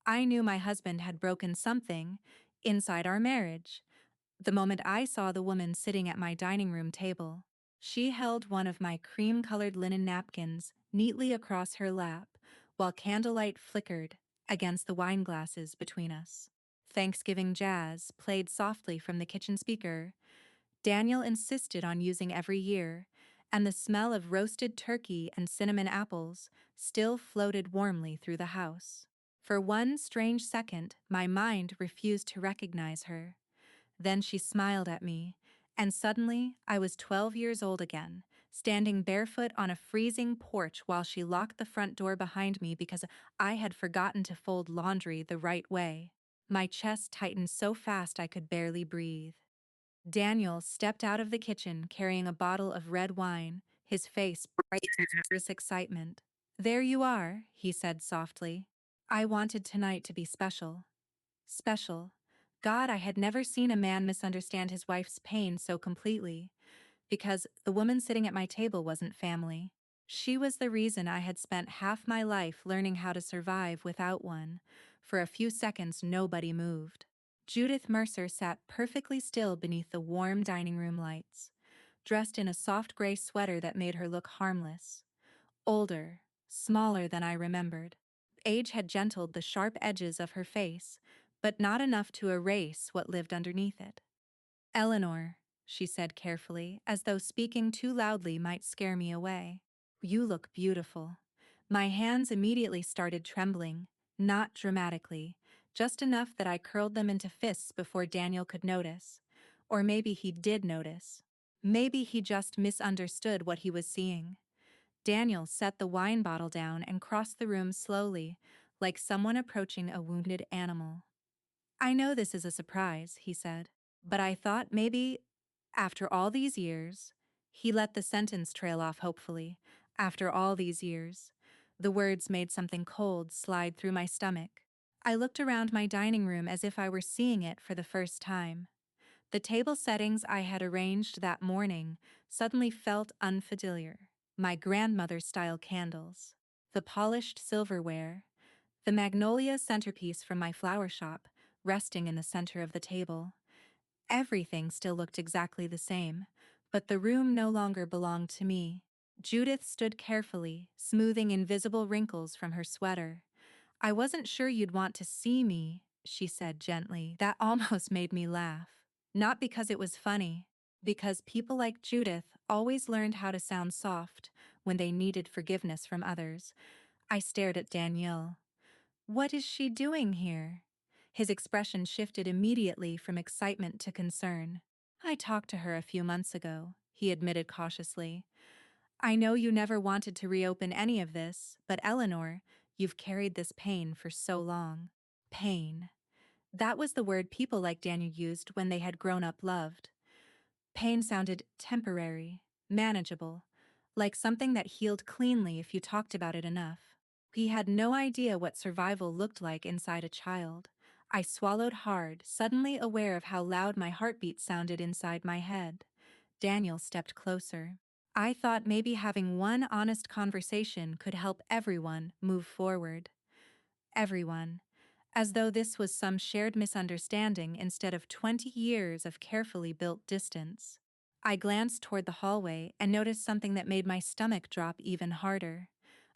I knew my husband had broken something inside our marriage. The moment I saw the woman sitting at my dining room table, she held one of my cream-colored linen napkins neatly across her lap, while candlelight flickered against the wine glasses between us. Thanksgiving jazz played softly from the kitchen speaker. Daniel insisted on using every year, and the smell of roasted turkey and cinnamon apples still floated warmly through the house. For one strange second, my mind refused to recognize her. Then she smiled at me, and suddenly I was 12 years old again, standing barefoot on a freezing porch while she locked the front door behind me because I had forgotten to fold laundry the right way. My chest tightened so fast I could barely breathe. Daniel stepped out of the kitchen carrying a bottle of red wine, his face bright with nervous excitement. "There you are," he said softly. "I wanted tonight to be special." Special. God, I had never seen a man misunderstand his wife's pain so completely, because the woman sitting at my table wasn't family. She was the reason I had spent half my life learning how to survive without one. For a few seconds, nobody moved. Judith Mercer sat perfectly still beneath the warm dining room lights, dressed in a soft gray sweater that made her look harmless. Older, smaller than I remembered. Age had gentled the sharp edges of her face, but not enough to erase what lived underneath it. "Eleanor," she said carefully, as though speaking too loudly might scare me away. "You look beautiful." My hands immediately started trembling, not dramatically, just enough that I curled them into fists before Daniel could notice. Or maybe he did notice. Maybe he just misunderstood what he was seeing. Daniel set the wine bottle down and crossed the room slowly, like someone approaching a wounded animal. "I know this is a surprise," he said, "but I thought maybe, after all these years," he let the sentence trail off hopefully. "After all these years." The words made something cold slide through my stomach. I looked around my dining room as if I were seeing it for the first time. The table settings I had arranged that morning suddenly felt unfamiliar. My grandmother's-style candles, the polished silverware, the magnolia centerpiece from my flower shop resting in the center of the table. Everything still looked exactly the same, but the room no longer belonged to me. Judith stood carefully, smoothing invisible wrinkles from her sweater. "I wasn't sure you'd want to see me," she said gently. That almost made me laugh. Not because it was funny, because people like Judith always learned how to sound soft when they needed forgiveness from others. I stared at Daniel. "What is she doing here?" His expression shifted immediately from excitement to concern. "I talked to her a few months ago," he admitted cautiously. "I know you never wanted to reopen any of this, but Eleanor, you've carried this pain for so long." Pain. That was the word people like Daniel used when they had grown up loved. Pain sounded temporary, manageable, like something that healed cleanly if you talked about it enough. He had no idea what survival looked like inside a child. I swallowed hard, suddenly aware of how loud my heartbeat sounded inside my head. Daniel stepped closer. I thought maybe having one honest conversation could help everyone move forward. Everyone. As though this was some shared misunderstanding instead of 20 years of carefully built distance. I glanced toward the hallway and noticed something that made my stomach drop even harder.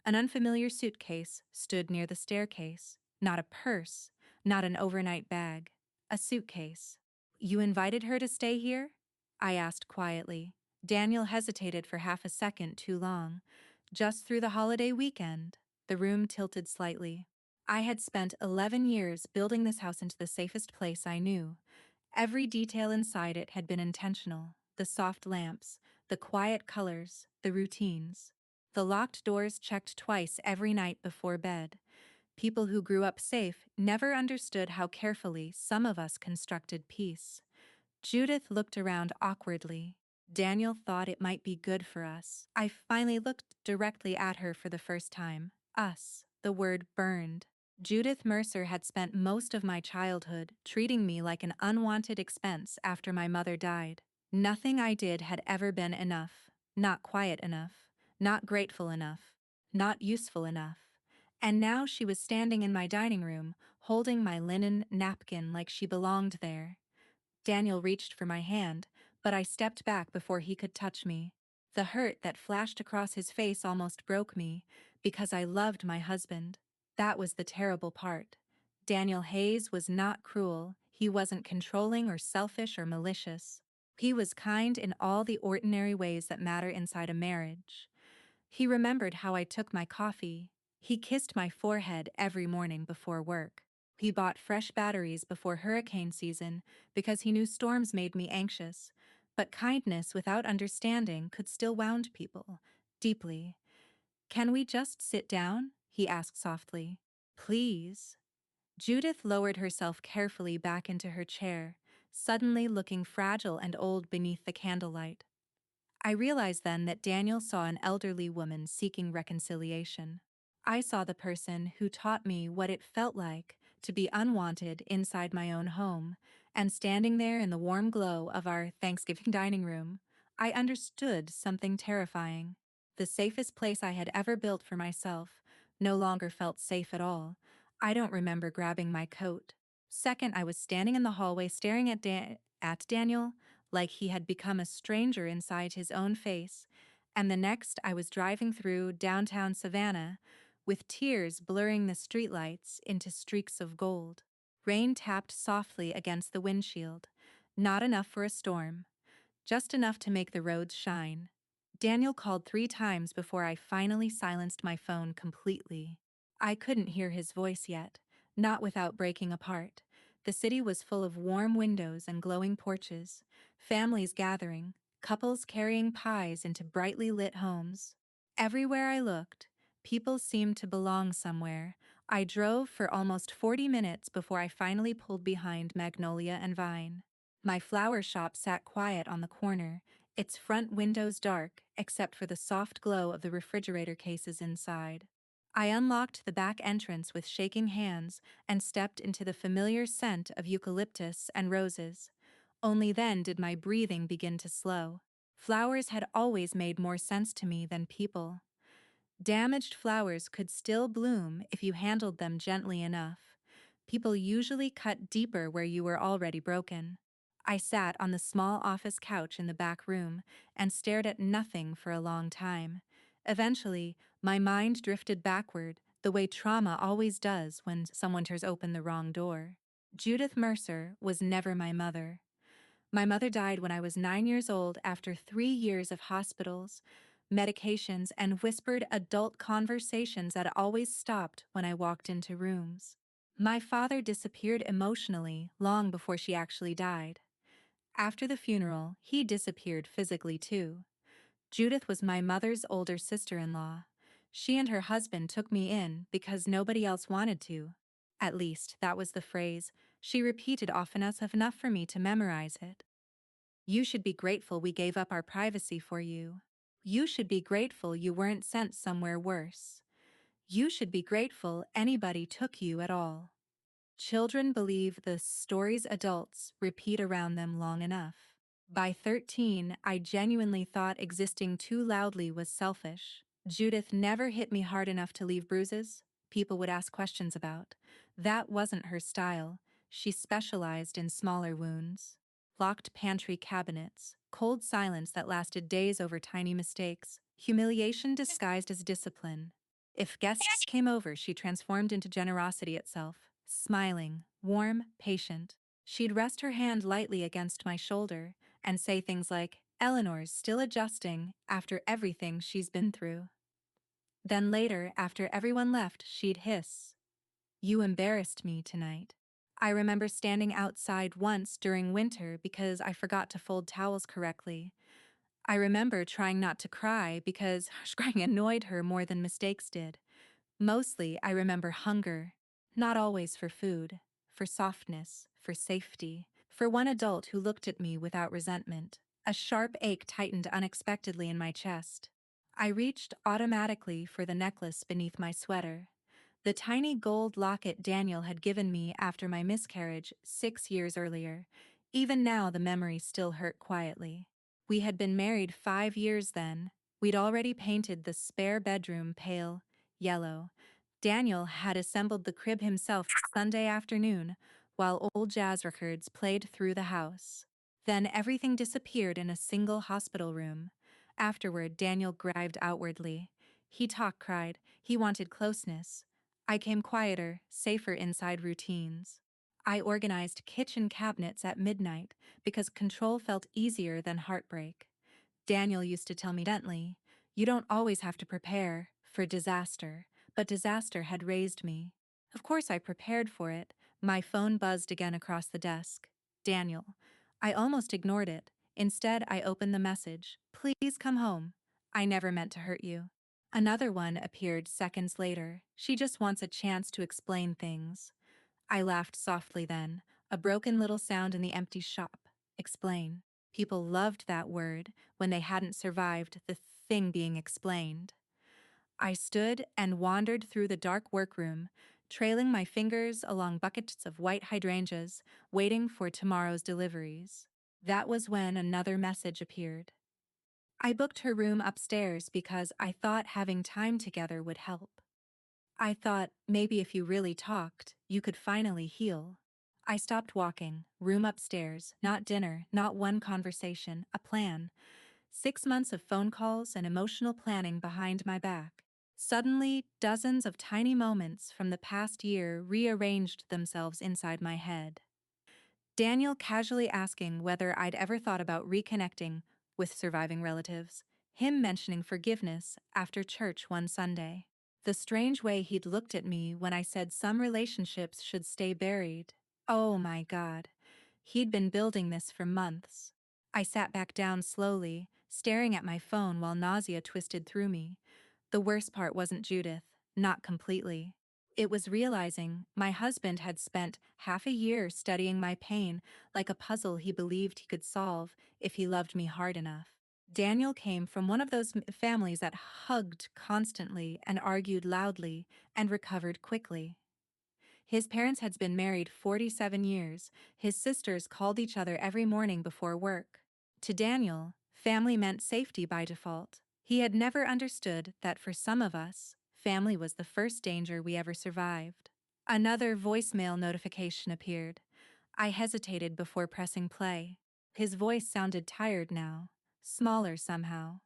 An unfamiliar suitcase stood near the staircase. Not a purse, not an overnight bag. A suitcase. "You invited her to stay here?" I asked quietly. Daniel hesitated for half a second too long. "Just through the holiday weekend." The room tilted slightly. I had spent 11 years building this house into the safest place I knew. Every detail inside it had been intentional. The soft lamps, the quiet colors, the routines. The locked doors checked twice every night before bed. People who grew up safe never understood how carefully some of us constructed peace. Judith looked around awkwardly. Daniel thought it might be good for us. I finally looked directly at her for the first time. Us. The word burned. Judith Mercer had spent most of my childhood treating me like an unwanted expense after my mother died. Nothing I did had ever been enough. Not quiet enough. Not grateful enough. Not useful enough. And now she was standing in my dining room, holding my linen napkin like she belonged there. Daniel reached for my hand, but I stepped back before he could touch me. The hurt that flashed across his face almost broke me, because I loved my husband. That was the terrible part. Daniel Hayes was not cruel, he wasn't controlling or selfish or malicious. He was kind in all the ordinary ways that matter inside a marriage. He remembered how I took my coffee. He kissed my forehead every morning before work. He bought fresh batteries before hurricane season because he knew storms made me anxious. But kindness without understanding could still wound people deeply. "Can we just sit down?" he asked softly. "Please." Judith lowered herself carefully back into her chair, suddenly looking fragile and old beneath the candlelight. I realized then that Daniel saw an elderly woman seeking reconciliation. I saw the person who taught me what it felt like to be unwanted inside my own home, and standing there in the warm glow of our Thanksgiving dining room, I understood something terrifying. The safest place I had ever built for myself no longer felt safe at all. I don't remember grabbing my coat. Second, I was standing in the hallway staring at Daniel like he had become a stranger inside his own face, and the next I was driving through downtown Savannah with tears blurring the streetlights into streaks of gold. Rain tapped softly against the windshield, not enough for a storm, just enough to make the roads shine. Daniel called 3 times before I finally silenced my phone completely. I couldn't hear his voice yet, not without breaking apart. The city was full of warm windows and glowing porches, families gathering, couples carrying pies into brightly lit homes. Everywhere I looked, people seemed to belong somewhere. I drove for almost 40 minutes before I finally pulled behind Magnolia and Vine. My flower shop sat quiet on the corner, its front windows dark except for the soft glow of the refrigerator cases inside. I unlocked the back entrance with shaking hands and stepped into the familiar scent of eucalyptus and roses. Only then did my breathing begin to slow. Flowers had always made more sense to me than people. Damaged flowers could still bloom if you handled them gently enough. People usually cut deeper where you were already broken. I sat on the small office couch in the back room and stared at nothing for a long time. Eventually, my mind drifted backward, the way trauma always does when someone tears open the wrong door. Judith Mercer was never my mother. My mother died when I was 9 years old after 3 years of hospitals, medications, and whispered adult conversations that always stopped when I walked into rooms. My father disappeared emotionally long before she actually died. After the funeral, he disappeared physically too. Judith was my mother's older sister-in-law. She and her husband took me in because nobody else wanted to. At least, that was the phrase she repeated often enough for me to memorize it. "You should be grateful we gave up our privacy for you. You should be grateful you weren't sent somewhere worse. You should be grateful anybody took you at all." Children believe the stories adults repeat around them long enough. By 13, I genuinely thought existing too loudly was selfish. Judith never hit me hard enough to leave bruises people would ask questions about. That wasn't her style. She specialized in smaller wounds. Locked pantry cabinets, cold silence that lasted days over tiny mistakes, humiliation disguised as discipline. If guests came over, she transformed into generosity itself, smiling, warm, patient. She'd rest her hand lightly against my shoulder and say things like, "Eleanor's still adjusting after everything she's been through." Then later, after everyone left, she'd hiss, "You embarrassed me tonight." I remember standing outside once during winter because I forgot to fold towels correctly. I remember trying not to cry because crying annoyed her more than mistakes did. Mostly, I remember hunger, not always for food, for softness, for safety, for one adult who looked at me without resentment. A sharp ache tightened unexpectedly in my chest. I reached automatically for the necklace beneath my sweater. The tiny gold locket Daniel had given me after my miscarriage 6 years earlier. Even now, the memory still hurt quietly. We had been married 5 years then. We'd already painted the spare bedroom pale yellow. Daniel had assembled the crib himself Sunday afternoon, while old jazz records played through the house. Then everything disappeared in a single hospital room. Afterward, Daniel grived outwardly. He cried. He wanted closeness. I came quieter, safer inside routines. I organized kitchen cabinets at midnight because control felt easier than heartbreak. Daniel used to tell me gently, "You don't always have to prepare for disaster," but disaster had raised me. Of course, I prepared for it. My phone buzzed again across the desk. Daniel. I almost ignored it. Instead, I opened the message. "Please come home. I never meant to hurt you." Another one appeared seconds later. "She just wants a chance to explain things." I laughed softly then, a broken little sound in the empty shop. Explain. People loved that word when they hadn't survived the thing being explained. I stood and wandered through the dark workroom, trailing my fingers along buckets of white hydrangeas, waiting for tomorrow's deliveries. That was when another message appeared. I booked her room upstairs because I thought having time together would help. I thought maybe if you really talked, you could finally heal. I stopped walking, room upstairs, not dinner, not one conversation, a plan. 6 months of phone calls and emotional planning behind my back. Suddenly, dozens of tiny moments from the past year rearranged themselves inside my head. Daniel casually asking whether I'd ever thought about reconnecting with surviving relatives. Him mentioning forgiveness after church one Sunday. The strange way he'd looked at me when I said some relationships should stay buried. Oh my God. He'd been building this for months. I sat back down slowly, staring at my phone while nausea twisted through me. The worst part wasn't Judith, not completely. It was realizing my husband had spent half a year studying my pain like a puzzle he believed he could solve if he loved me hard enough. Daniel came from one of those families that hugged constantly and argued loudly and recovered quickly. His parents had been married 47 years. His sisters called each other every morning before work. To Daniel, family meant safety by default. He had never understood that for some of us, family was the first danger we ever survived. Another voicemail notification appeared. I hesitated before pressing play. His voice sounded tired now, smaller somehow.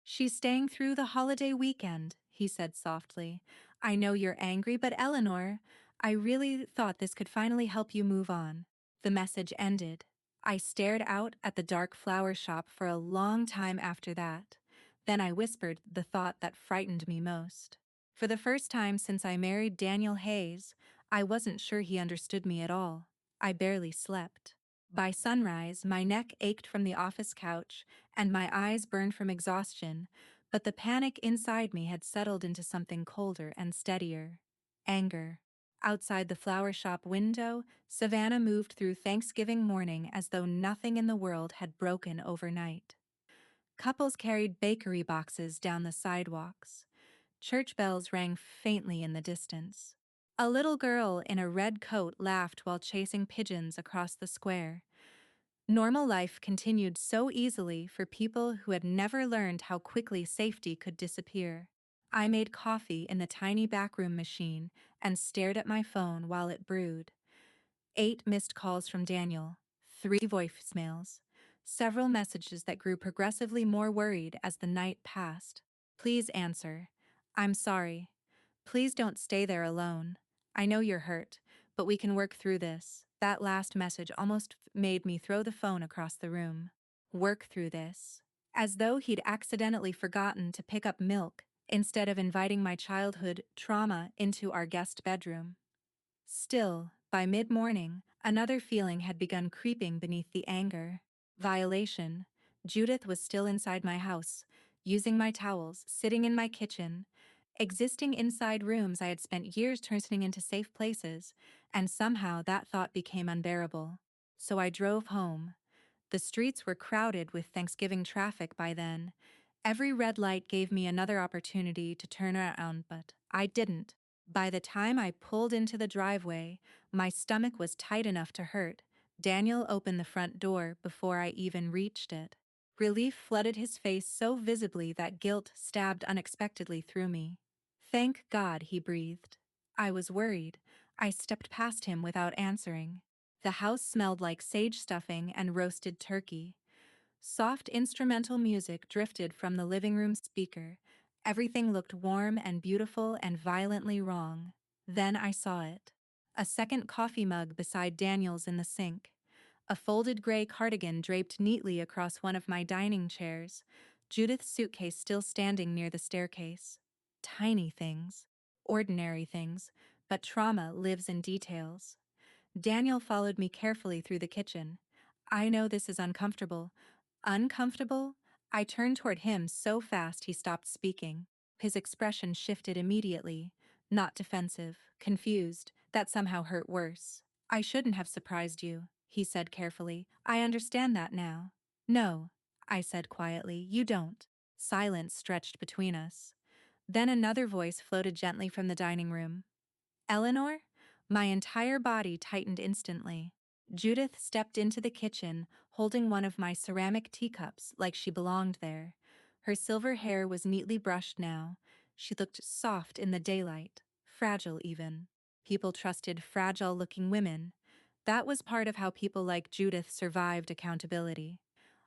"She's staying through the holiday weekend," he said softly. "I know you're angry, but Eleanor, I really thought this could finally help you move on." The message ended. I stared out at the dark flower shop for a long time after that. Then I whispered the thought that frightened me most. For the first time since I married Daniel Hayes, I wasn't sure he understood me at all. I barely slept. By sunrise, my neck ached from the office couch and my eyes burned from exhaustion, but the panic inside me had settled into something colder and steadier. Anger. Outside the flower shop window, Savannah moved through Thanksgiving morning as though nothing in the world had broken overnight. Couples carried bakery boxes down the sidewalks. Church bells rang faintly in the distance. A little girl in a red coat laughed while chasing pigeons across the square. Normal life continued so easily for people who had never learned how quickly safety could disappear. I made coffee in the tiny backroom machine and stared at my phone while it brewed. 8 missed calls from Daniel, 3 voicemails, several messages that grew progressively more worried as the night passed. "Please answer. I'm sorry. Please don't stay there alone. I know you're hurt, but we can work through this." That last message almost made me throw the phone across the room. Work through this. As though he'd accidentally forgotten to pick up milk instead of inviting my childhood trauma into our guest bedroom. Still, by mid-morning, another feeling had begun creeping beneath the anger. Violation. Judith was still inside my house, using my towels, sitting in my kitchen, existing inside rooms I had spent years turning into safe places, and somehow that thought became unbearable. So I drove home. The streets were crowded with Thanksgiving traffic by then. Every red light gave me another opportunity to turn around, but I didn't. By the time I pulled into the driveway, my stomach was tight enough to hurt. Daniel opened the front door before I even reached it. Relief flooded his face so visibly that guilt stabbed unexpectedly through me. Thank God, he breathed. I was worried. I stepped past him without answering. The house smelled like sage stuffing and roasted turkey. Soft instrumental music drifted from the living room speaker. Everything looked warm and beautiful and violently wrong. Then I saw it. A second coffee mug beside Daniel's in the sink. A folded gray cardigan draped neatly across one of my dining chairs. Judith's suitcase still standing near the staircase. Tiny things. Ordinary things. But trauma lives in details. Daniel followed me carefully through the kitchen. I know this is uncomfortable. Uncomfortable? I turned toward him so fast he stopped speaking. His expression shifted immediately. Not defensive, confused. That somehow hurt worse. I shouldn't have surprised you, he said carefully. I understand that now. No, I said quietly, you don't. Silence stretched between us. Then another voice floated gently from the dining room. Eleanor? My entire body tightened instantly. Judith stepped into the kitchen, holding one of my ceramic teacups like she belonged there. Her silver hair was neatly brushed now. She looked soft in the daylight, fragile even. People trusted fragile-looking women. That was part of how people like Judith survived accountability.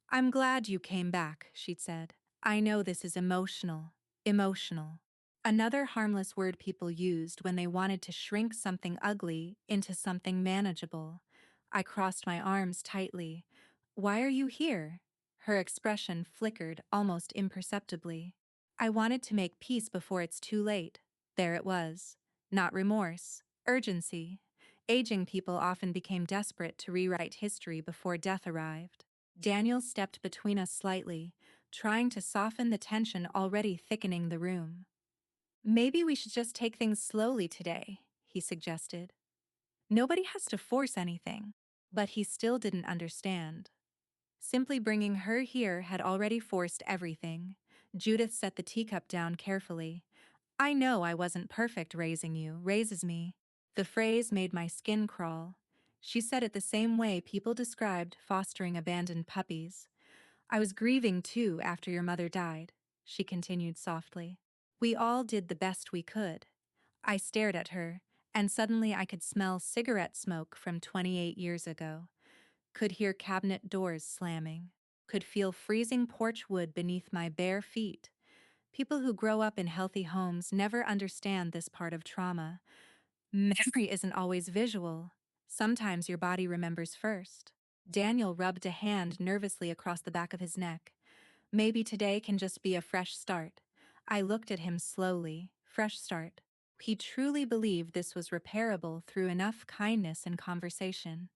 I'm glad you came back, she said. I know this is emotional. Emotional. Another harmless word people used when they wanted to shrink something ugly into something manageable. I crossed my arms tightly. Why are you here? Her expression flickered almost imperceptibly. I wanted to make peace before it's too late. There it was. Not remorse. Urgency. Aging people often became desperate to rewrite history before death arrived. Daniel stepped between us slightly, trying to soften the tension already thickening the room. Maybe we should just take things slowly today, he suggested. Nobody has to force anything. But he still didn't understand. Simply bringing her here had already forced everything. Judith set the teacup down carefully. I know I wasn't perfect raising you, raises me. The phrase made my skin crawl. She said it the same way people described fostering abandoned puppies. I was grieving too after your mother died, she continued softly. We all did the best we could. I stared at her, and suddenly I could smell cigarette smoke from 28 years ago. Could hear cabinet doors slamming. Could feel freezing porch wood beneath my bare feet. People who grow up in healthy homes never understand this part of trauma. Memory isn't always visual. Sometimes your body remembers first. Daniel rubbed a hand nervously across the back of his neck. Maybe today can just be a fresh start. I looked at him slowly. Fresh start. He truly believed this was repairable through enough kindness and conversation.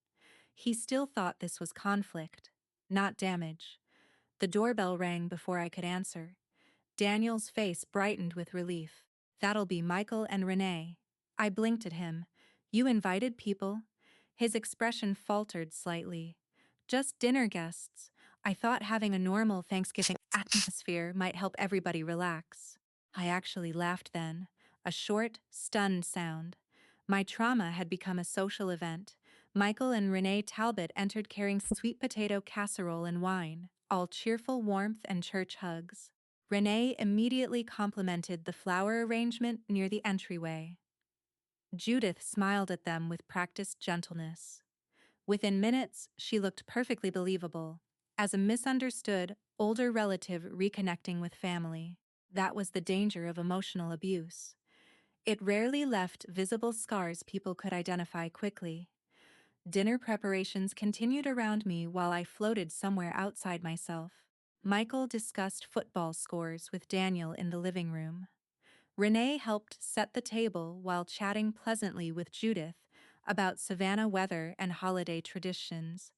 He still thought this was conflict, not damage. The doorbell rang before I could answer. Daniel's face brightened with relief. That'll be Michael and Renee. I blinked at him. You invited people? His expression faltered slightly. Just dinner guests. I thought having a normal Thanksgiving atmosphere might help everybody relax. I actually laughed then. A short, stunned sound. My trauma had become a social event. Michael and Renee Talbot entered carrying sweet potato casserole and wine, all cheerful warmth and church hugs. Renee immediately complimented the flower arrangement near the entryway. Judith smiled at them with practiced gentleness. Within minutes, she looked perfectly believable, as a misunderstood, older relative reconnecting with family. That was the danger of emotional abuse. It rarely left visible scars people could identify quickly. Dinner preparations continued around me while I floated somewhere outside myself. Michael discussed football scores with Daniel in the living room. Renee helped set the table while chatting pleasantly with Judith about Savannah weather and holiday traditions.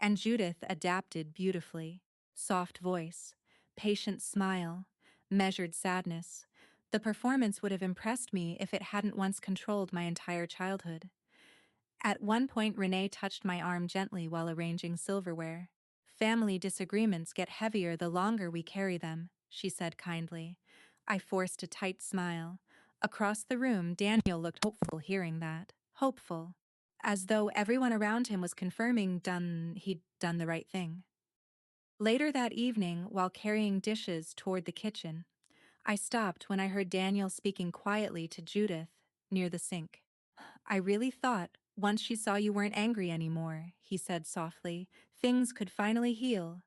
And Judith adapted beautifully. Soft voice, patient smile, measured sadness. The performance would have impressed me if it hadn't once controlled my entire childhood. At one point, Renee touched my arm gently while arranging silverware. Family disagreements get heavier the longer we carry them, she said kindly. I forced a tight smile. Across the room, Daniel looked hopeful hearing that. Hopeful. As though everyone around him was confirming he'd done the right thing. Later that evening, while carrying dishes toward the kitchen, I stopped when I heard Daniel speaking quietly to Judith near the sink. I really thought, once she saw you weren't angry anymore, he said softly, things could finally heal.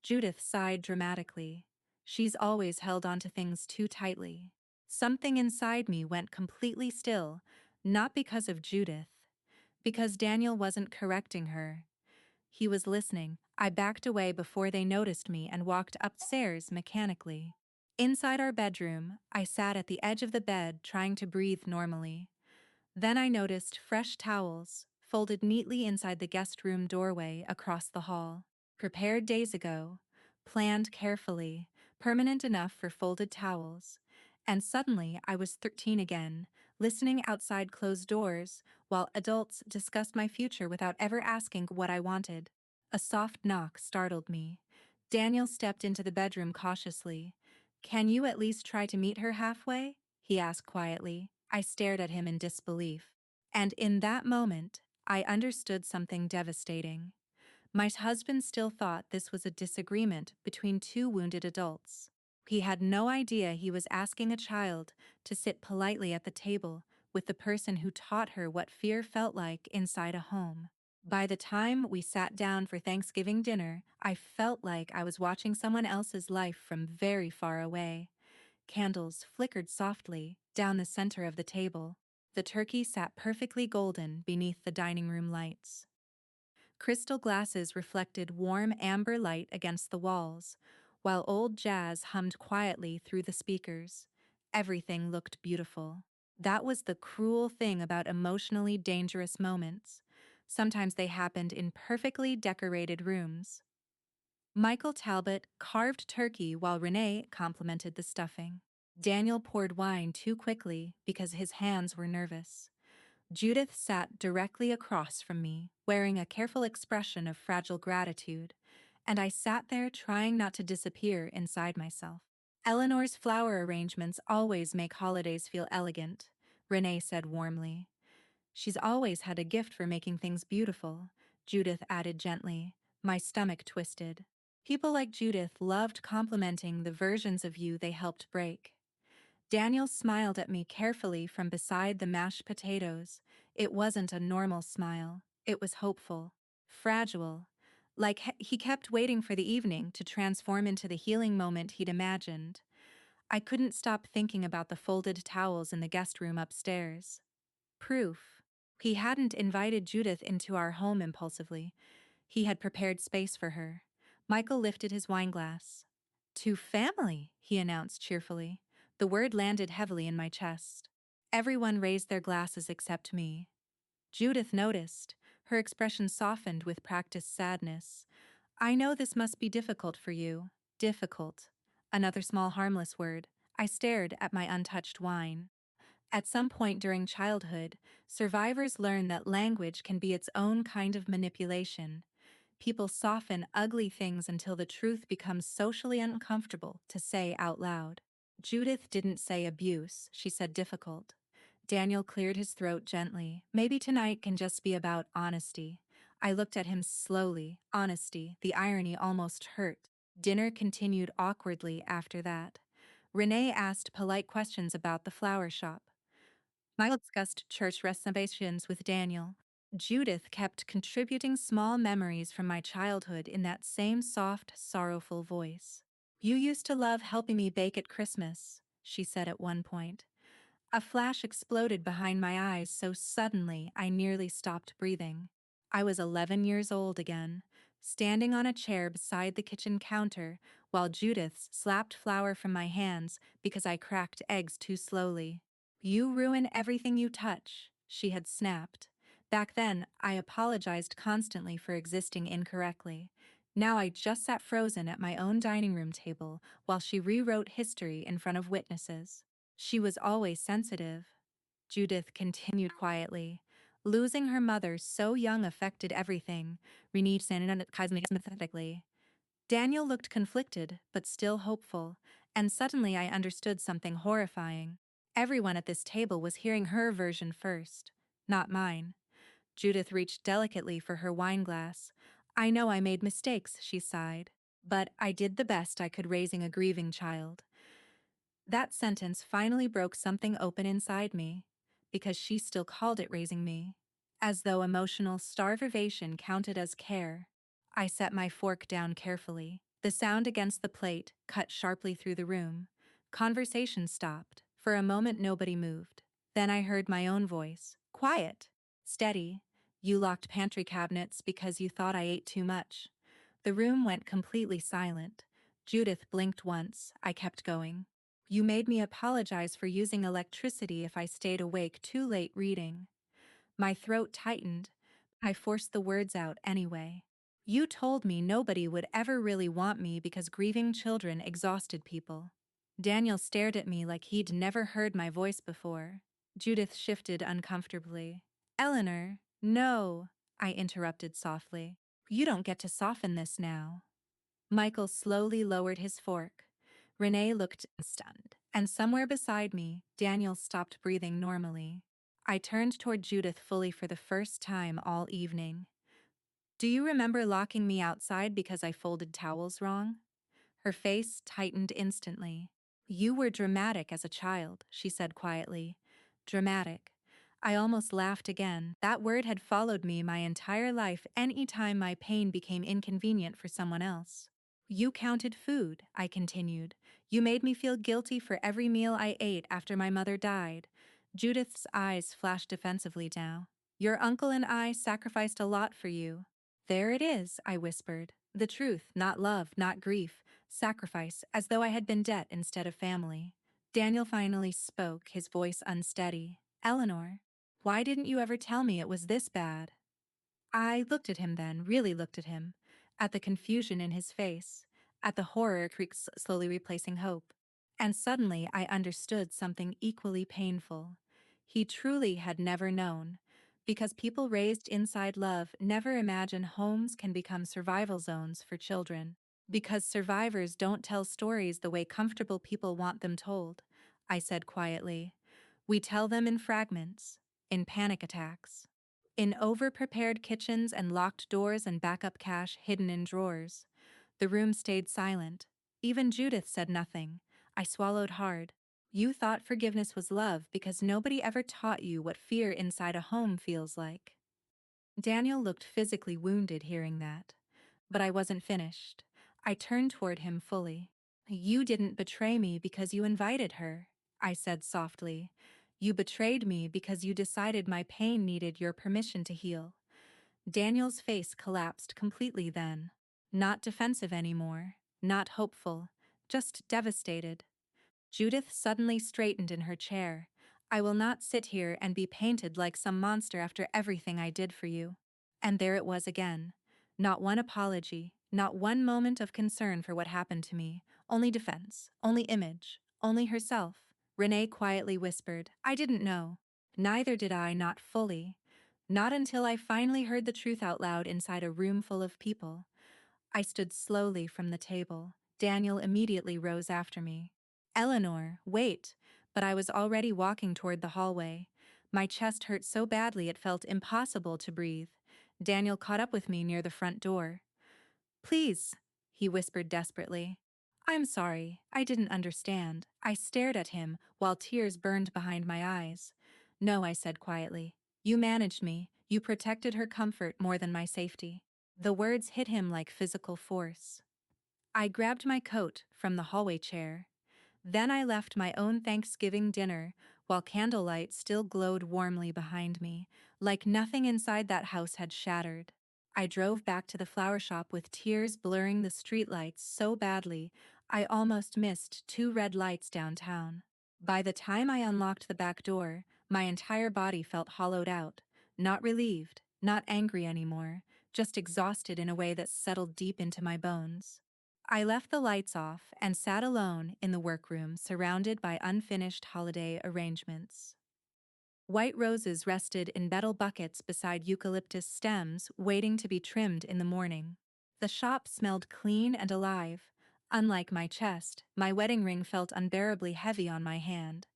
Judith sighed dramatically. She's always held on to things too tightly. Something inside me went completely still, not because of Judith, because Daniel wasn't correcting her. He was listening. I backed away before they noticed me and walked upstairs mechanically. Inside our bedroom, I sat at the edge of the bed trying to breathe normally. Then I noticed fresh towels, folded neatly inside the guest room doorway across the hall. Prepared days ago, planned carefully, permanent enough for folded towels. And suddenly I was 13 again, listening outside closed doors while adults discussed my future without ever asking what I wanted. A soft knock startled me. Daniel stepped into the bedroom cautiously. "Can you at least try to meet her halfway?" he asked quietly. I stared at him in disbelief. And in that moment, I understood something devastating. My husband still thought this was a disagreement between two wounded adults. He had no idea he was asking a child to sit politely at the table with the person who taught her what fear felt like inside a home. By the time we sat down for Thanksgiving dinner, I felt like I was watching someone else's life from very far away. Candles flickered softly down the center of the table. The turkey sat perfectly golden beneath the dining room lights. Crystal glasses reflected warm amber light against the walls, while old jazz hummed quietly through the speakers. Everything looked beautiful. That was the cruel thing about emotionally dangerous moments. Sometimes they happened in perfectly decorated rooms. Michael Talbot carved turkey while Renee complimented the stuffing. Daniel poured wine too quickly because his hands were nervous. Judith sat directly across from me, wearing a careful expression of fragile gratitude, and I sat there trying not to disappear inside myself. "Eleanor's flower arrangements always make holidays feel elegant," Renee said warmly. "She's always had a gift for making things beautiful," Judith added gently. My stomach twisted. People like Judith loved complimenting the versions of you they helped break. Daniel smiled at me carefully from beside the mashed potatoes. It wasn't a normal smile. It was hopeful, fragile, like he kept waiting for the evening to transform into the healing moment he'd imagined. I couldn't stop thinking about the folded towels in the guest room upstairs. Proof. He hadn't invited Judith into our home impulsively. He had prepared space for her. Michael lifted his wineglass. "To family," he announced cheerfully. The word landed heavily in my chest. Everyone raised their glasses except me. Judith noticed. Her expression softened with practiced sadness. "I know this must be difficult for you." Difficult. Another small harmless word. I stared at my untouched wine. At some point during childhood, survivors learn that language can be its own kind of manipulation. People soften ugly things until the truth becomes socially uncomfortable to say out loud. Judith didn't say abuse, she said difficult. Daniel cleared his throat gently. "Maybe tonight can just be about honesty." I looked at him slowly. Honesty, the irony almost hurt. Dinner continued awkwardly after that. Renee asked polite questions about the flower shop. Michael discussed church renovations with Daniel. Judith kept contributing small memories from my childhood in that same soft, sorrowful voice. "You used to love helping me bake at Christmas," she said at one point. A flash exploded behind my eyes so suddenly I nearly stopped breathing. I was 11 years old again, standing on a chair beside the kitchen counter while Judith slapped flour from my hands because I cracked eggs too slowly. "You ruin everything you touch," she had snapped. Back then, I apologized constantly for existing incorrectly. Now I just sat frozen at my own dining room table while she rewrote history in front of witnesses. "She was always sensitive," Judith continued quietly. "Losing her mother so young affected everything," Renee said sympathetically. Daniel looked conflicted, but still hopeful, and suddenly I understood something horrifying. Everyone at this table was hearing her version first, not mine. Judith reached delicately for her wineglass. "I know I made mistakes," she sighed, "but I did the best I could raising a grieving child." That sentence finally broke something open inside me, because she still called it raising me, as though emotional starvation counted as care. I set my fork down carefully. The sound against the plate cut sharply through the room. Conversation stopped. For a moment nobody moved. Then I heard my own voice. Quiet. Steady. You locked pantry cabinets because you thought I ate too much. The room went completely silent. Judith blinked once. I kept going. You made me apologize for using electricity if I stayed awake too late reading. My throat tightened. I forced the words out anyway. You told me nobody would ever really want me because grieving children exhausted people. Daniel stared at me like he'd never heard my voice before. Judith shifted uncomfortably. Eleanor, no, I interrupted softly. You don't get to soften this now. Michael slowly lowered his fork. Renee looked stunned, and somewhere beside me, Daniel stopped breathing normally. I turned toward Judith fully for the first time all evening. Do you remember locking me outside because I folded towels wrong? Her face tightened instantly. You were dramatic as a child, she said quietly. Dramatic. I almost laughed again. That word had followed me my entire life any time my pain became inconvenient for someone else. You counted food, I continued. You made me feel guilty for every meal I ate after my mother died. Judith's eyes flashed defensively now. Your uncle and I sacrificed a lot for you. There it is, I whispered. The truth, not love, not grief. Sacrifice, as though I had been debt instead of family. Daniel finally spoke, his voice unsteady. Eleanor, why didn't you ever tell me it was this bad? I looked at him then, really looked at him, at the confusion in his face, at the horror slowly replacing hope. And suddenly I understood something equally painful. He truly had never known, because people raised inside love never imagine homes can become survival zones for children. Because survivors don't tell stories the way comfortable people want them told, I said quietly. We tell them in fragments, in panic attacks, in over-prepared kitchens and locked doors and backup cash hidden in drawers. The room stayed silent. Even Judith said nothing. I swallowed hard. You thought forgiveness was love because nobody ever taught you what fear inside a home feels like. Daniel looked physically wounded hearing that. But I wasn't finished. I turned toward him fully. You didn't betray me because you invited her, I said softly. You betrayed me because you decided my pain needed your permission to heal. Daniel's face collapsed completely then. Not defensive anymore, not hopeful, just devastated. Judith suddenly straightened in her chair. I will not sit here and be painted like some monster after everything I did for you. And there it was again. Not one apology, not one moment of concern for what happened to me. Only defense, only image, only herself. Renee quietly whispered, I didn't know. Neither did I, not fully. Not until I finally heard the truth out loud inside a room full of people. I stood slowly from the table. Daniel immediately rose after me. Eleanor, wait, but I was already walking toward the hallway. My chest hurt so badly it felt impossible to breathe. Daniel caught up with me near the front door. Please, he whispered desperately. I'm sorry, I didn't understand. I stared at him while tears burned behind my eyes. No, I said quietly. You managed me. You protected her comfort more than my safety. The words hit him like physical force. I grabbed my coat from the hallway chair. Then I left my own Thanksgiving dinner while candlelight still glowed warmly behind me, like nothing inside that house had shattered. I drove back to the flower shop with tears blurring the streetlights so badly I almost missed two red lights downtown. By the time I unlocked the back door, my entire body felt hollowed out, not relieved, not angry anymore, just exhausted in a way that settled deep into my bones. I left the lights off and sat alone in the workroom surrounded by unfinished holiday arrangements. White roses rested in metal buckets beside eucalyptus stems waiting to be trimmed in the morning. The shop smelled clean and alive. Unlike my chest, my wedding ring felt unbearably heavy on my hand.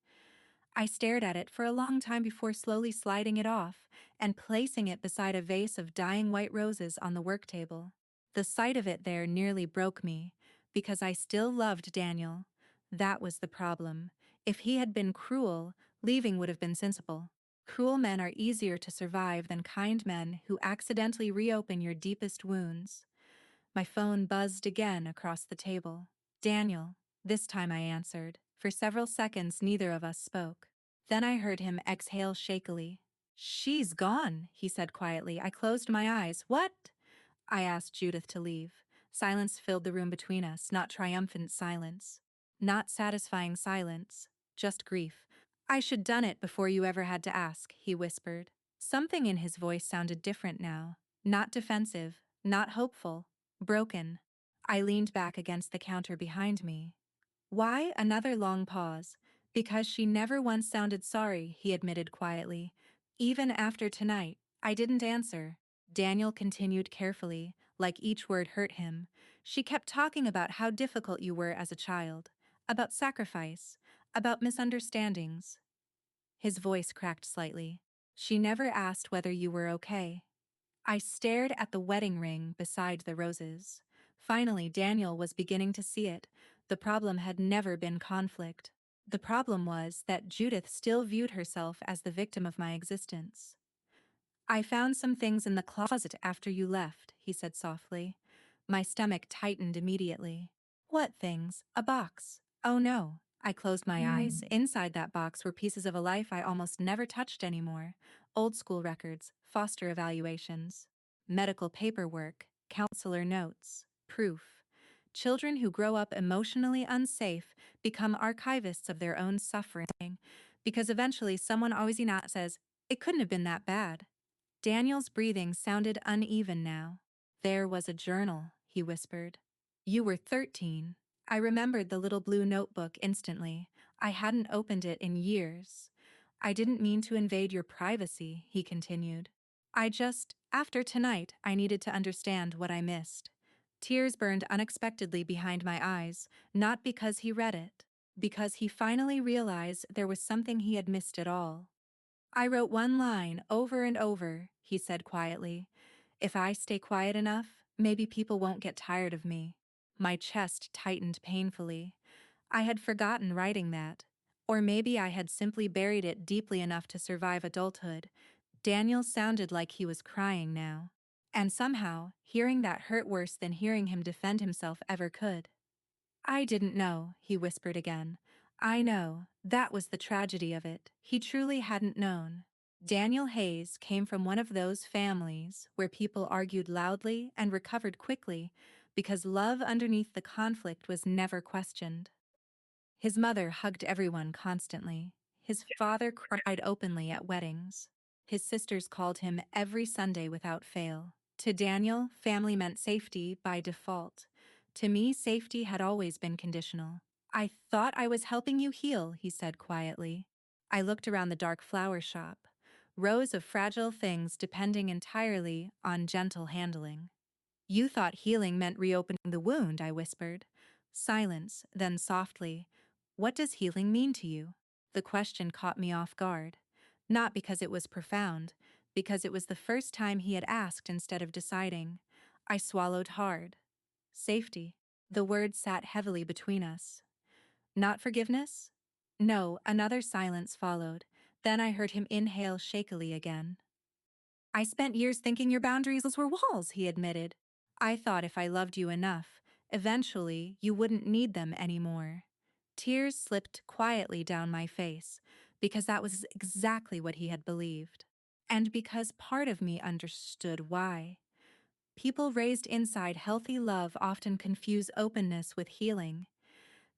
I stared at it for a long time before slowly sliding it off and placing it beside a vase of dying white roses on the work table. The sight of it there nearly broke me, because I still loved Daniel. That was the problem. If he had been cruel, leaving would have been sensible. Cruel men are easier to survive than kind men who accidentally reopen your deepest wounds. My phone buzzed again across the table. Daniel. This time I answered. For several seconds neither of us spoke. Then I heard him exhale shakily. "She's gone," he said quietly. I closed my eyes. "What?" I asked Judith to leave. Silence filled the room between us, not triumphant silence. Not satisfying silence, just grief. "I should done it before you ever had to ask," he whispered. Something in his voice sounded different now. Not defensive, not hopeful. Broken. I leaned back against the counter behind me. Why? Another long pause. Because she never once sounded sorry, he admitted quietly. Even after tonight, I didn't answer. Daniel continued carefully, like each word hurt him. She kept talking about how difficult you were as a child, about sacrifice, about misunderstandings. His voice cracked slightly. She never asked whether you were okay. I stared at the wedding ring beside the roses. Finally, Daniel was beginning to see it. The problem had never been conflict. The problem was that Judith still viewed herself as the victim of my existence. "I found some things in the closet after you left," he said softly. My stomach tightened immediately. "What things? A box?" "Oh no." I closed my eyes. Inside that box were pieces of a life I almost never touched anymore. Old school records, foster evaluations, medical paperwork, counselor notes, proof. Children who grow up emotionally unsafe become archivists of their own suffering, because eventually someone always not says, "It couldn't have been that bad." Daniel's breathing sounded uneven now. "There was a journal," he whispered. "You were 13. I remembered the little blue notebook instantly. I hadn't opened it in years. "I didn't mean to invade your privacy," he continued. After tonight, I needed to understand what I missed." Tears burned unexpectedly behind my eyes, not because he read it, because he finally realized there was something he had missed at all. "I wrote one line over and over," he said quietly. "If I stay quiet enough, maybe people won't get tired of me." My chest tightened painfully. I had forgotten writing that. Or maybe I had simply buried it deeply enough to survive adulthood. Daniel sounded like he was crying now. And somehow, hearing that hurt worse than hearing him defend himself ever could. "I didn't know," he whispered again. "I know. That was the tragedy of it. He truly hadn't known." Daniel Hayes came from one of those families where people argued loudly and recovered quickly because love underneath the conflict was never questioned. His mother hugged everyone constantly. His father cried openly at weddings. His sisters called him every Sunday without fail. To Daniel, family meant safety by default. To me, safety had always been conditional. "I thought I was helping you heal," he said quietly. I looked around the dark flower shop. Rows of fragile things depending entirely on gentle handling. "You thought healing meant reopening the wound," I whispered. Silence, then softly, "What does healing mean to you?" The question caught me off guard. Not because it was profound, because it was the first time he had asked instead of deciding. I swallowed hard. "Safety." The word sat heavily between us. "Not forgiveness?" "No." Another silence followed. Then I heard him inhale shakily again. "I spent years thinking your boundaries were walls," he admitted. "I thought if I loved you enough, eventually you wouldn't need them anymore." Tears slipped quietly down my face, because that was exactly what he had believed. And because part of me understood why. People raised inside healthy love often confuse openness with healing.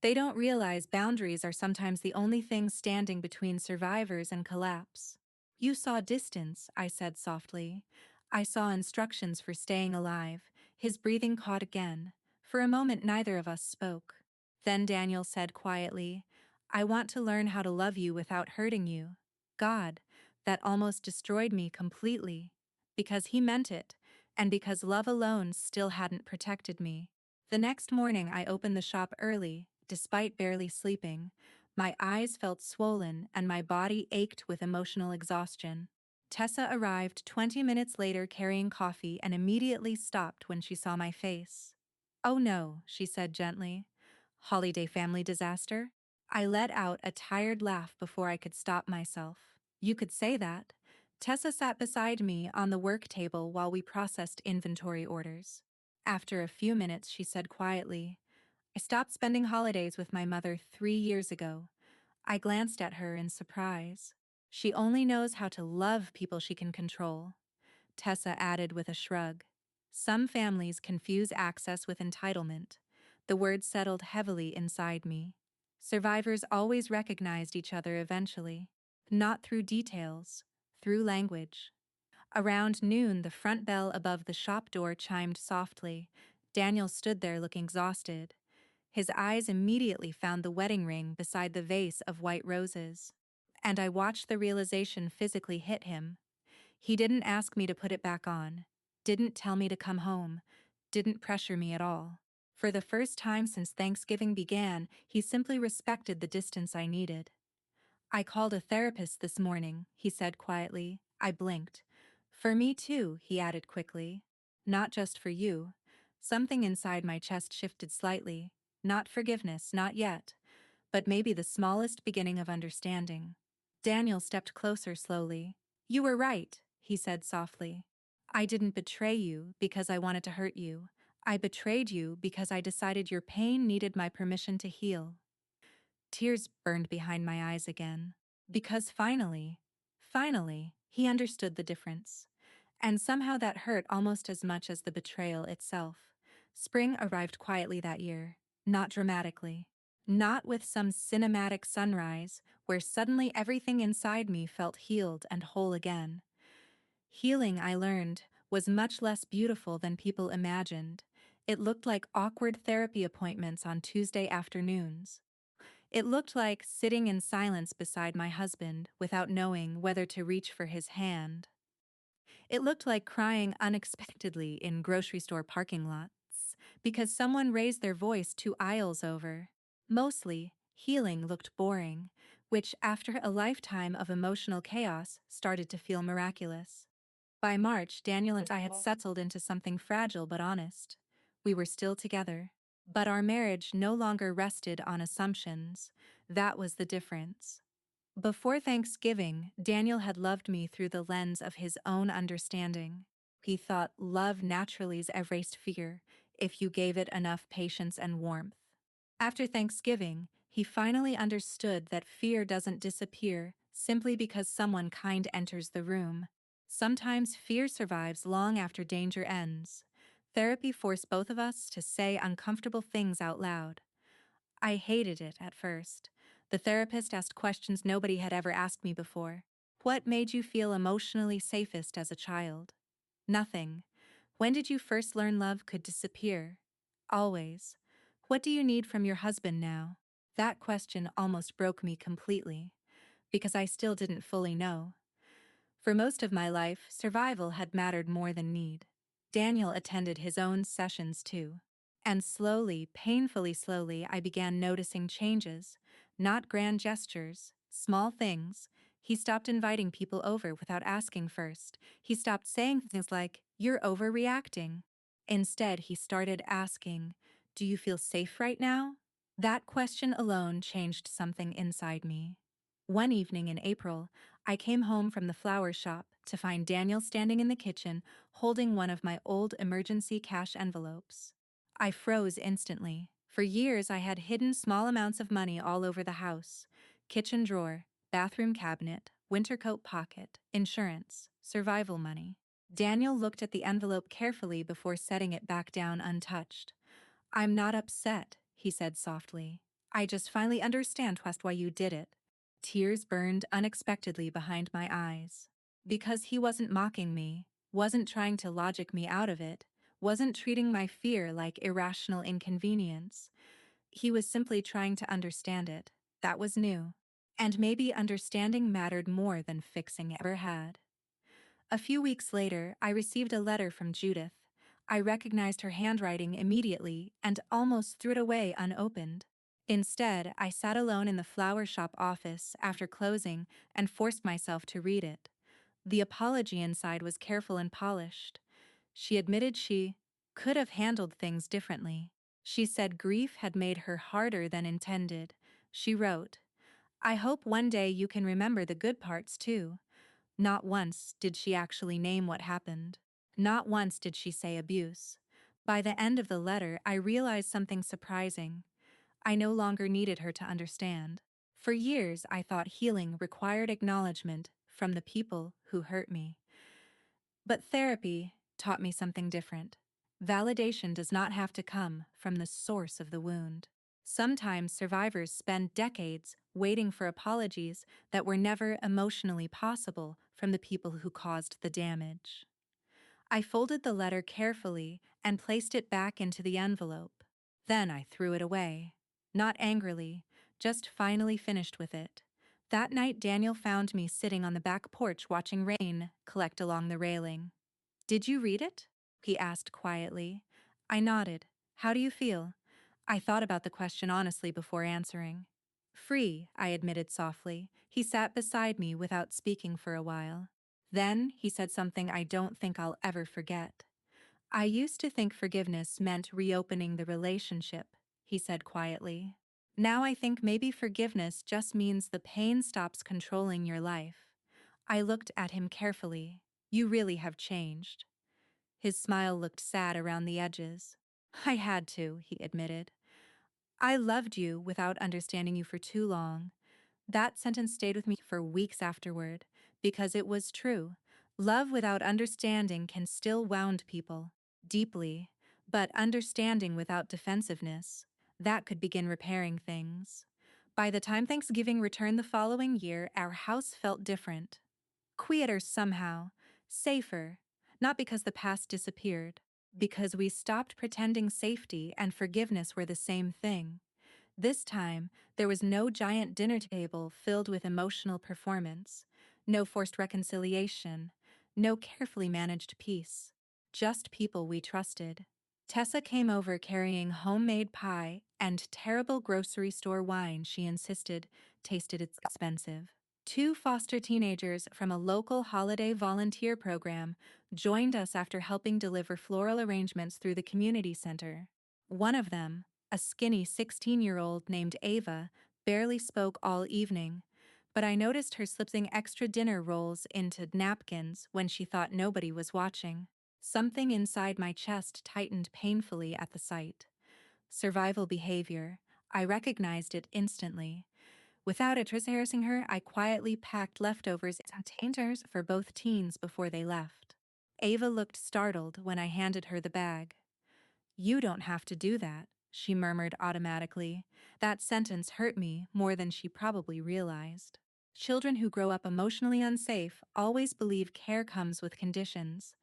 They don't realize boundaries are sometimes the only thing standing between survivors and collapse. "You saw distance," I said softly. I saw instructions for staying alive. His breathing caught again. For a moment neither of us spoke. Then Daniel said quietly, "I want to learn how to love you without hurting you." God, that almost destroyed me completely. Because he meant it, and because love alone still hadn't protected me. The next morning I opened the shop early, despite barely sleeping. My eyes felt swollen and my body ached with emotional exhaustion. Tessa arrived 20 minutes later carrying coffee and immediately stopped when she saw my face. "Oh no," she said gently. Holiday family disaster? I let out a tired laugh before I could stop myself. You could say that. Tessa sat beside me on the work table while we processed inventory orders. After a few minutes, she said quietly, I stopped spending holidays with my mother 3 years ago. I glanced at her in surprise. She only knows how to love people she can control. Tessa added with a shrug. Some families confuse access with entitlement. The word settled heavily inside me. Survivors always recognized each other eventually, not through details, through language. Around noon, the front bell above the shop door chimed softly. Daniel stood there looking exhausted. His eyes immediately found the wedding ring beside the vase of white roses. And I watched the realization physically hit him. He didn't ask me to put it back on, didn't tell me to come home, didn't pressure me at all. For the first time since Thanksgiving began, he simply respected the distance I needed. I called a therapist this morning, he said quietly. I blinked. For me too, he added quickly. Not just for you. Something inside my chest shifted slightly. Not forgiveness, not yet. But maybe the smallest beginning of understanding. Daniel stepped closer slowly. You were right, he said softly. I didn't betray you because I wanted to hurt you. I betrayed you because I decided your pain needed my permission to heal. Tears burned behind my eyes again. Because finally, he understood the difference. And somehow that hurt almost as much as the betrayal itself. Spring arrived quietly that year, not dramatically. Not with some cinematic sunrise where suddenly everything inside me felt healed and whole again. Healing, I learned, was much less beautiful than people imagined. It looked like awkward therapy appointments on Tuesday afternoons. It looked like sitting in silence beside my husband without knowing whether to reach for his hand. It looked like crying unexpectedly in grocery store parking lots because someone raised their voice 2 aisles over. Mostly, healing looked boring, which after a lifetime of emotional chaos started to feel miraculous. By March, Daniel and I had settled into something fragile but honest. We were still together. But our marriage no longer rested on assumptions. That was the difference. Before Thanksgiving, Daniel had loved me through the lens of his own understanding. He thought love naturally erased fear if you gave it enough patience and warmth. After Thanksgiving, he finally understood that fear doesn't disappear simply because someone kind enters the room. Sometimes fear survives long after danger ends. Therapy forced both of us to say uncomfortable things out loud. I hated it at first. The therapist asked questions nobody had ever asked me before. What made you feel emotionally safest as a child? Nothing. When did you first learn love could disappear? Always. What do you need from your husband now? That question almost broke me completely, because I still didn't fully know. For most of my life, survival had mattered more than need. Daniel attended his own sessions too. And slowly, painfully slowly, I began noticing changes. Not grand gestures, small things. He stopped inviting people over without asking first. He stopped saying things like, "You're overreacting." Instead, he started asking, "Do you feel safe right now?" That question alone changed something inside me. One evening in April, I came home from the flower shop to find Daniel standing in the kitchen holding one of my old emergency cash envelopes. I froze instantly. For years I had hidden small amounts of money all over the house. Kitchen drawer, bathroom cabinet, winter coat pocket, insurance, survival money. Daniel looked at the envelope carefully before setting it back down untouched. I'm not upset, he said softly. I just finally understand why you did it. Tears burned unexpectedly behind my eyes. Because he wasn't mocking me, wasn't trying to logic me out of it, wasn't treating my fear like irrational inconvenience. He was simply trying to understand it. That was new. And maybe understanding mattered more than fixing ever had. A few weeks later, I received a letter from Judith. I recognized her handwriting immediately and almost threw it away unopened. Instead, I sat alone in the flower shop office after closing and forced myself to read it. The apology inside was careful and polished. She admitted she could have handled things differently. She said grief had made her harder than intended. She wrote, "I hope one day you can remember the good parts too." Not once did she actually name what happened. Not once did she say abuse. By the end of the letter, I realized something surprising. I no longer needed her to understand. For years, I thought healing required acknowledgement from the people who hurt me. But therapy taught me something different. Validation does not have to come from the source of the wound. Sometimes survivors spend decades waiting for apologies that were never emotionally possible from the people who caused the damage. I folded the letter carefully and placed it back into the envelope. Then I threw it away. Not angrily, just finally finished with it. That night, Daniel found me sitting on the back porch watching rain collect along the railing. "Did you read it?" he asked quietly. I nodded. "How do you feel?" I thought about the question honestly before answering. "Free," I admitted softly. He sat beside me without speaking for a while. Then he said something I don't think I'll ever forget. "I used to think forgiveness meant reopening the relationship," he said quietly. "Now I think maybe forgiveness just means the pain stops controlling your life." I looked at him carefully. "You really have changed." His smile looked sad around the edges. "I had to," he admitted. "I loved you without understanding you for too long." That sentence stayed with me for weeks afterward, because it was true. Love without understanding can still wound people deeply, but understanding without defensiveness, that could begin repairing things. By the time Thanksgiving returned the following year, our house felt different. Quieter somehow, safer, not because the past disappeared, because we stopped pretending safety and forgiveness were the same thing. This time, there was no giant dinner table filled with emotional performance, no forced reconciliation, no carefully managed peace. Just people we trusted. Tessa came over carrying homemade pie and terrible grocery store wine she insisted tasted expensive. Two foster teenagers from a local holiday volunteer program joined us after helping deliver floral arrangements through the community center. One of them, a skinny 16-year-old named Ava, barely spoke all evening, but I noticed her slipping extra dinner rolls into napkins when she thought nobody was watching. Something inside my chest tightened painfully at the sight. Survival behavior. I recognized it instantly. Without embarrassing her, I quietly packed leftovers in containers for both teens before they left. Ava looked startled when I handed her the bag. "You don't have to do that," she murmured automatically. That sentence hurt me more than she probably realized. Children who grow up emotionally unsafe always believe care comes with conditions.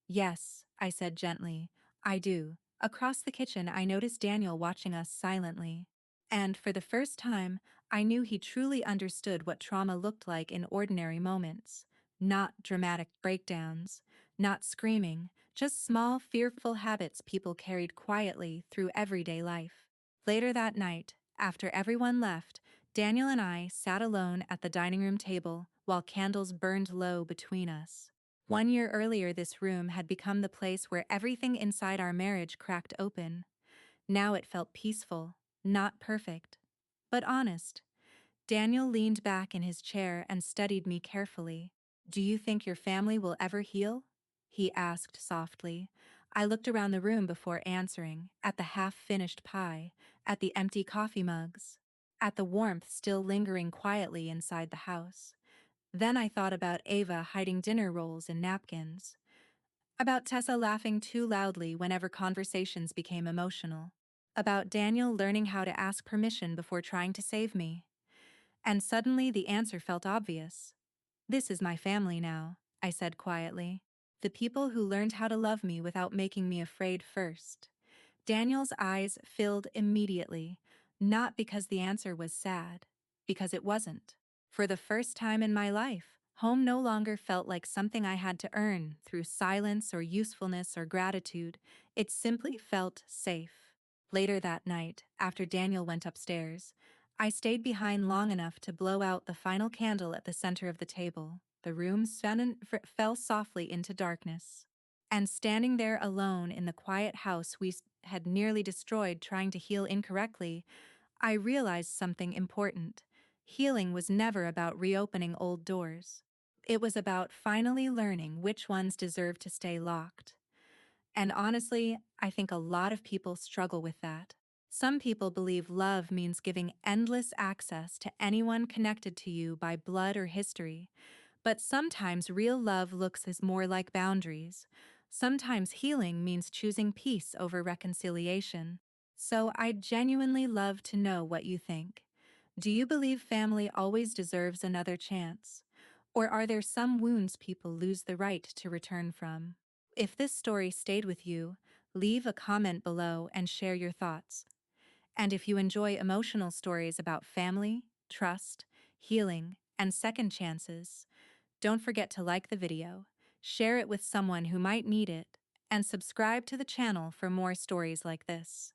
"Yes," I said gently, "I do." Across the kitchen, I noticed Daniel watching us silently. And for the first time, I knew he truly understood what trauma looked like in ordinary moments. Not dramatic breakdowns, not screaming, just small, fearful habits people carried quietly through everyday life. Later that night, after everyone left, Daniel and I sat alone at the dining room table while candles burned low between us. 1 year earlier, this room had become the place where everything inside our marriage cracked open. Now it felt peaceful, not perfect, but honest. Daniel leaned back in his chair and studied me carefully. "Do you think your family will ever heal?" he asked softly. I looked around the room before answering, at the half-finished pie, at the empty coffee mugs, at the warmth still lingering quietly inside the house. Then I thought about Ava hiding dinner rolls in napkins, about Tessa laughing too loudly whenever conversations became emotional, about Daniel learning how to ask permission before trying to save me. And suddenly the answer felt obvious. "This is my family now," I said quietly. "The people who learned how to love me without making me afraid first." Daniel's eyes filled immediately, not because the answer was sad, because it wasn't. For the first time in my life, home no longer felt like something I had to earn through silence or usefulness or gratitude. It simply felt safe. Later that night, after Daniel went upstairs, I stayed behind long enough to blow out the final candle at the center of the table. The room fell softly into darkness. And standing there alone in the quiet house we had nearly destroyed trying to heal incorrectly, I realized something important. Healing was never about reopening old doors. It was about finally learning which ones deserved to stay locked. And honestly, I think a lot of people struggle with that. Some people believe love means giving endless access to anyone connected to you by blood or history, but sometimes real love looks as more like boundaries. Sometimes healing means choosing peace over reconciliation. So I'd genuinely love to know what you think. Do you believe family always deserves another chance? Or are there some wounds people lose the right to return from? If this story stayed with you, leave a comment below and share your thoughts. And if you enjoy emotional stories about family, trust, healing, and second chances, don't forget to like the video, share it with someone who might need it, and subscribe to the channel for more stories like this.